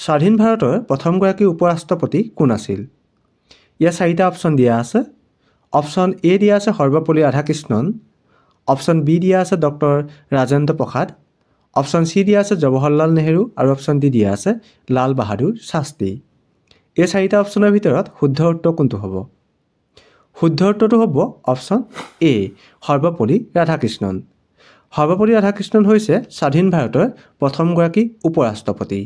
স্বাধীন ভাৰতৰ প্ৰথমগৰাকী উপৰাষ্ট্ৰপতি কোন আছিল? ইয়াৰ চাৰিটা অপশ্যন দিয়া আছে। অপশ্যন এ দিয়া আছে সৰ্বপল্লী ৰাধাকৃষ্ণন, অপশ্যন বি দিয়া আছে doctor Rajendra Prasad, option C দিয়া আছে জৱাহৰলাল নেহেৰু আৰু অপশ্যন ডি দিয়া আছে লাল বাহাদুৰ শাস্ত্ৰী। এই চাৰিটা অপশ্যনৰ ভিতৰত শুদ্ধ উত্তৰ কোনটো হ'ব? শুদ্ধ উত্তৰটো হ'ব অপশ্যন এ সৰ্বপল্লী ৰাধাকৃষ্ণন। সৰ্বপল্লী ৰাধাকৃষ্ণন হৈছে স্বাধীন ভাৰতৰ প্ৰথমগৰাকী উপৰাষ্ট্ৰপতি।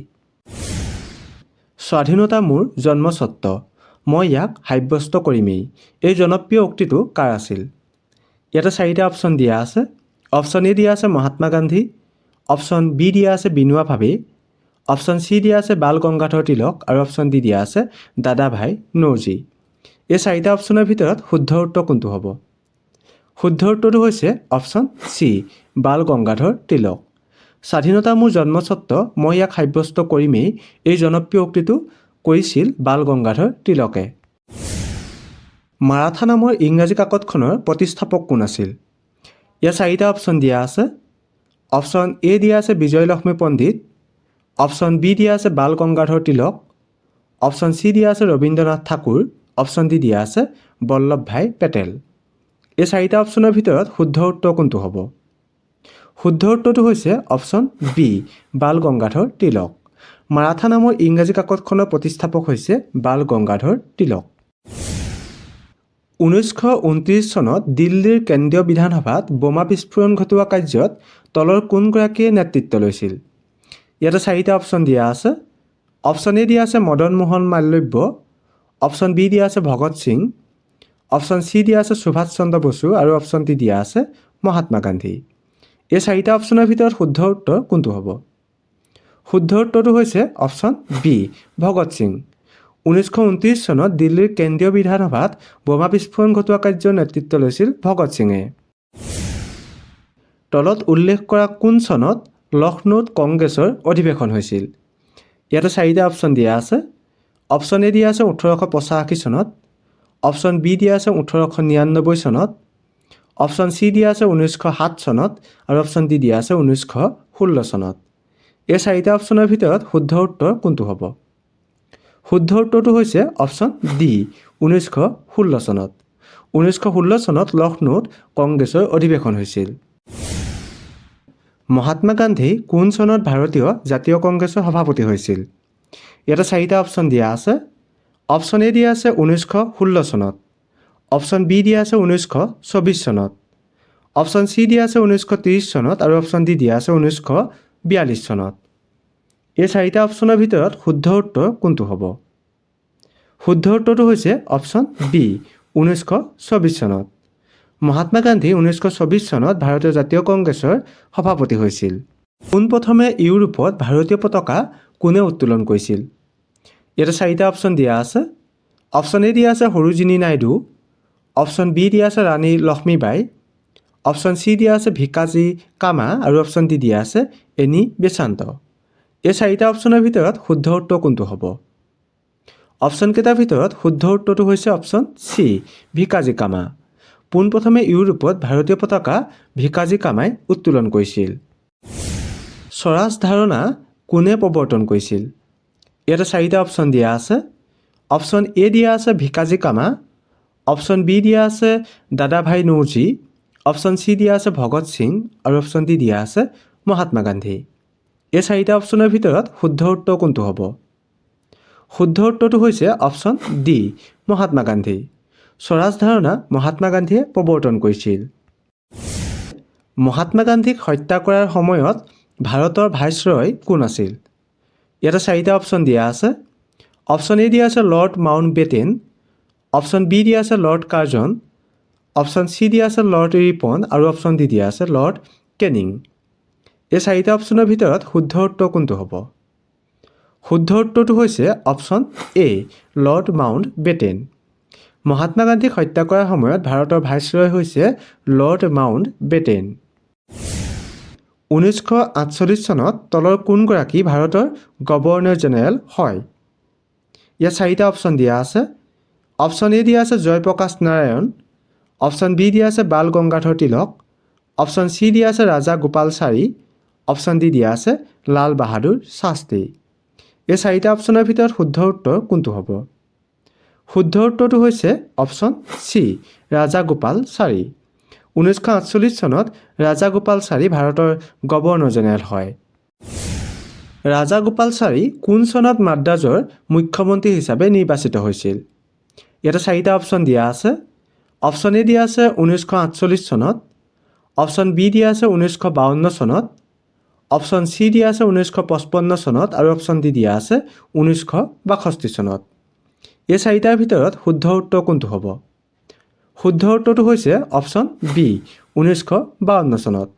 স্বাধীনতা মোৰ জন্মস্বত্ব, মই ইয়াক সাব্যস্ত কৰিমেই, এই জনপ্ৰিয় উক্তিটো কাৰ আছিল? ইয়াতে চাৰিটা অপশ্যন দিয়া আছে। অপশ্যন এ দিয়া আছে মহাত্মা গান্ধী, অপশ্যন বি দিয়া আছে বিনোৱা ভাৱে, অপশ্যন চি দিয়া আছে বাল গংগাধৰ তিলক আৰু অপশ্যন ডি দিয়া আছে দাদাভাই নৌৰোজী। এই চাৰিটা অপশ্যনৰ ভিতৰত শুদ্ধ উত্তৰ কোনটো হ'ব? শুদ্ধ উত্তৰটো হৈছে অপশ্যন চি বাল গংগাধৰ তিলক। স্বাধীনতা মোৰ জন্মস্বত্ব, মই ইয়াক সাব্যস্ত কৰিমেই, এই জনপ্ৰিয় উক্তিটো কৰিছিল বাল গংগাধৰ তিলকে। মাৰাঠা নামৰ ইংৰাজী কাকতখনৰ প্ৰতিষ্ঠাপক কোন আছিল? ইয়াৰ চাৰিটা অপশ্যন দিয়া আছে। অপশ্যন এ দিয়া আছে বিজয়লক্ষ্মী পণ্ডিত, অপশ্যন বি দিয়া আছে বাল গংগাধৰ তিলক, অপশ্যন চি দিয়া আছে ৰবীন্দ্ৰনাথ ঠাকুৰ, অপশ্যন ডি দিয়া আছে বল্লভ ভাই পেটেল। এই চাৰিটা অপশ্যনৰ ভিতৰত শুদ্ধ উত্তৰ কোনটো হ'ব? শুদ্ধ উত্তৰটো হৈছে অপশ্যন বি বাল গংগাধৰ তিলক। মাৰাঠা নামৰ ইংৰাজী কাকতখনৰ প্ৰতিষ্ঠাপক হৈছে বাল গংগাধৰ তিলক। 1929 চনত দিল্লীৰ কেন্দ্ৰীয় বিধানসভাত বোমা বিস্ফোৰণ ঘটোৱা কাৰ্যত তলৰ কোনগৰাকীয়ে নেতৃত্ব লৈছিল? ইয়াতে চাৰিটা অপশ্যন দিয়া আছে। অপশ্যন এ দিয়া আছে মদন মোহন মালব্য, অপশ্যন বি দিয়া আছে ভগত সিং, অপশ্যন চি দিয়া আছে সুভাষ চন্দ্ৰ বসু আৰু অপশ্যন ডি দিয়া আছে মহাত্মা গান্ধী। এই চাৰিটা অপশ্যনৰ ভিতৰত শুদ্ধ উত্তৰ কোনটো হ'ব? শুদ্ধ উত্তৰটো হৈছে অপশ্যন বি ভগত সিং। 1929 চনত দিল্লীৰ কেন্দ্ৰীয় বিধানসভাত বোমা বিস্ফোৰণ ঘটোৱা কাৰ্যৰ নেতৃত্ব লৈছিল ভগত সিঙে। তলত উল্লেখ কৰা কোন চনত লক্ষ্ণৌত কংগ্ৰেছৰ অধিৱেশন হৈছিল? ইয়াতে চাৰিটা অপশ্যন দিয়া আছে। অপশ্যন এ দিয়া আছে 1885 চনত, অপশ্যন বি দিয়া আছে 1899 চনত, অপশ্যন চি দিয়া আছে 1907 চনত আৰু অপশ্যন ডি দিয়া আছে 1916 চনত। এই চাৰিটা অপশ্যনৰ ভিতৰত শুদ্ধ উত্তৰ কোনটো হ'ব? শুদ্ধ উত্তৰটো হৈছে অপশ্যন ডি 1916 চনত। 1916 চনত লক্ষ্ণৌত কংগ্ৰেছৰ অধিৱেশন হৈছিল। মহাত্মা গান্ধী কোন চনত ভাৰতীয় জাতীয় কংগ্ৰেছৰ সভাপতি হৈছিল? ইয়াতে চাৰিটা অপশ্যন দিয়া আছে। অপশ্যন এ দিয়া আছে 1916 চনত, অপশ্যন বি দিয়া আছে 1924 চনত, অপশ্যন চি দিয়া আছে 1930 চনত আৰু অপশ্যন ডি দিয়া আছে 1942 চনত। এই চাৰিটা অপশ্যনৰ ভিতৰত শুদ্ধ উত্তৰ কোনটো হ'ব? শুদ্ধ উত্তৰটো হৈছে অপশ্যন বি 1924 চনত। মহাত্মা গান্ধী 1924 চনত ভাৰতীয় জাতীয় কংগ্ৰেছৰ সভাপতি হৈছিল। পোনপ্ৰথমে ইউৰোপত ভাৰতীয় পতাকা কোনে উত্তোলন কৰিছিল? ইয়াতে চাৰিটা অপশ্যন দিয়া আছে। অপশ্যন এ দিয়া আছে সৰোজিনী নাইডু, অপশ্যন বি দিয়া আছে ৰাণী লক্ষ্মীবাই, অপশ্যন চি দিয়া আছে ভিকাজী কামা আৰু অপশ্যন ডি দিয়া আছে এনি বেচান্ত। এই চাৰিটা অপশ্যনৰ ভিতৰত শুদ্ধ উত্তৰ কোনটো হ'ব? অপশ্যনকেইটাৰ ভিতৰত শুদ্ধ উত্তৰটো হৈছে অপশ্যন চি ভিকাজী কামা। পোনপ্ৰথমে ইউৰোপত ভাৰতীয় পতাকা ভিকাজী কামাই উত্তোলন কৰিছিল। স্বৰাজ ধাৰণা কোনে প্ৰৱৰ্তন কৰিছিল? ইয়াতে চাৰিটা অপশ্যন দিয়া আছে। অপশ্যন এ দিয়া আছে ভিকাজী কামা, অপশ্যন বি দিয়া আছে দাদাভাই নৌৰোজী, অপশ্যন চি দিয়া আছে ভগত সিং আৰু অপশ্যন ডি দিয়া আছে মহাত্মা গান্ধী। এই চাৰিটা অপশ্যনৰ ভিতৰত শুদ্ধ উত্তৰ কোনটো হ'ব? শুদ্ধ উত্তৰটো হৈছে অপশ্যন ডি মহাত্মা গান্ধী। স্বৰাজ ধাৰণা মহাত্মা গান্ধীয়ে প্ৰৱৰ্তন কৰিছিল। মহাত্মা গান্ধীক হত্যা কৰাৰ সময়ত ভাৰতৰ ভাইচৰয় কোন আছিল? ইয়াতে চাৰিটা অপশ্যন দিয়া আছে। অপশ্যন এ দিয়া আছে লৰ্ড মাউণ্ট বেটেন, অপশ্যন বি দিয়া আছে লৰ্ড কাৰ্জন, অপশ্যন চি দিয়া আছে লৰ্ড ৰিপন আৰু অপশ্যন ডি দিয়া আছে লৰ্ড কেনিং। এই চাৰিটা অপশ্যনৰ ভিতৰত শুদ্ধ উত্তৰ কোনটো হ'ব? শুদ্ধ উত্তৰটো হৈছে option A Lord Mountbatten. Mahatma গান্ধীক হত্যা কৰাৰ সময়ত ভাৰতৰ ভাইচৰয় হৈছে লৰ্ড মাউণ্ট বেটেন। 1948 চনত তলৰ কোনগৰাকী ভাৰতৰ গভৰ্ণৰ জেনেৰেল হয়? ইয়াত চাৰিটা অপশ্যন দিয়া আছে। অপশ্যন এ দিয়া আছে জয়প্ৰকাশ নাৰায়ণ, অপশ্যন বি দিয়া আছে বাল গংগাধৰ তিলক, অপশ্যন চি দিয়া আছে ৰাজা গোপালচাৰী, অপশ্যন ডি দিয়া আছে লাল বাহাদুৰ শাস্ত্ৰী। এই চাৰিটা অপশ্যনৰ ভিতৰত শুদ্ধ উত্তৰ কোনটো হ'ব? শুদ্ধ উত্তৰটো হৈছে অপশ্যন চি, ৰাজাগোপালাচাৰী। 1948 চনত ৰাজাগোপালাচাৰী ভাৰতৰ গভৰ্ণৰ জেনেৰেল হয়। ৰাজাগোপালাচাৰী কোন চনত মাদ্ৰাজৰ মুখ্যমন্ত্ৰী হিচাপে নিৰ্বাচিত হৈছিল? ইয়াতে চাৰিটা অপশ্যন দিয়া আছে। অপশ্যন এ দিয়া আছে 1948 চনত, অপশ্যন বি দিয়া আছে 1952 চনত, অপশ্যন চি দিয়া আছে 1955 চনত আৰু অপশ্যন ডি দিয়া আছে 1962 চনত। এই চাৰিটাৰ ভিতৰত শুদ্ধ উত্তৰ কোনটো হ'ব? শুদ্ধ উত্তৰটো হৈছে অপশ্যন বি, 1952 চনত।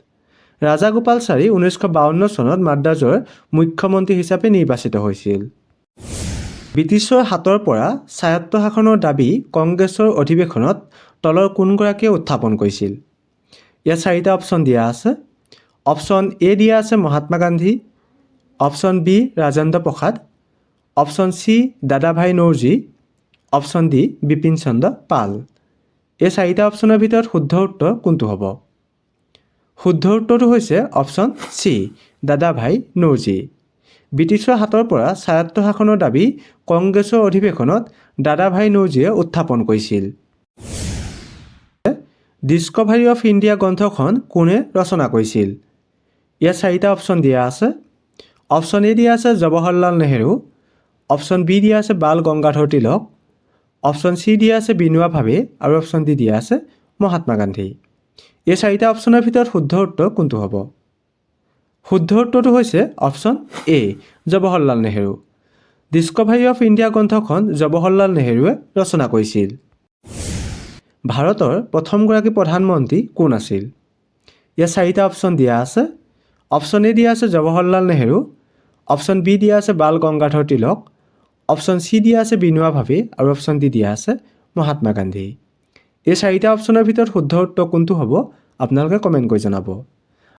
ৰাজাগোপালাচাৰী 1952 চনত মাদ্ৰাজৰ মুখ্যমন্ত্ৰী হিচাপে নিৰ্বাচিত হৈছিল। ব্ৰিটিছৰ হাতৰ পৰা স্বায়ত্তশাসনৰ দাবী কংগ্ৰেছৰ অধিৱেশনত তলৰ কোনগৰাকীয়ে উত্থাপন কৰিছিল? ইয়াত চাৰিটা অপশ্যন দিয়া আছে। অপশ্যন এ দিয়া আছে Mahatma Gandhi, option B Rajendra Prasad, option C দাদাভাই নৌৰোজী, অপশ্যন ডি বিপিন চন্দ্ৰ পাল। এই চাৰিটা অপশ্যনৰ ভিতৰত শুদ্ধ উত্তৰ কোনটো হ'ব? শুদ্ধ উত্তৰটো হৈছে অপশ্যন চি, দাদাভাই নৌৰোজী। ব্ৰিটিছৰ হাতৰ পৰা স্বায়ত্তশাসনৰ দাবী কংগ্ৰেছৰ অধিৱেশনত দাদাভাই নৌৰোজীয়ে উত্থাপন কৰিছিল। ডিস্কভাৰী অফ ইণ্ডিয়া গ্ৰন্থখন কোনে ৰচনা কৰিছিল? ইয়াত চাৰিটা অপশ্যন দিয়া আছে। অপশ্যন এ দিয়া আছে জৱাহৰলাল নেহেৰু, অপশ্যন বি দিয়া আছে বাল গংগাধৰ তিলক, অপশ্যন চি দিয়া আছে বিনোৱা ভাৱে আৰু অপশ্যন ডি দিয়া আছে মহাত্মা গান্ধী। এই চাৰিটা অপশ্যনৰ ভিতৰত শুদ্ধ উত্তৰ কোনটো হ'ব? শুদ্ধ উত্তৰটো হৈছে option A, Jawaharlal Nehru. Discovery of India গ্ৰন্থখন জৱাহৰলাল নেহেৰুৱে ৰচনা কৰিছিল। ভাৰতৰ প্ৰথমগৰাকী প্ৰধানমন্ত্ৰী কোন আছিল? ইয়াত চাৰিটা অপশ্যন দিয়া আছে। অপশ্যন এ দিয়া আছে জৱাহৰলাল নেহেৰু, অপশ্যন বি দিয়া আছে বাল গংগাধৰ তিলক, অপশ্যন চি দিয়া আছে বিনোৱা ভাৱে আৰু অপশ্যন ডি দিয়া আছে মহাত্মা গান্ধী। এই চাৰিটা অপশ্যনৰ ভিতৰত শুদ্ধ উত্তৰ কোনটো হ'ব আপোনালোকে কমেণ্ট কৰি জনাব।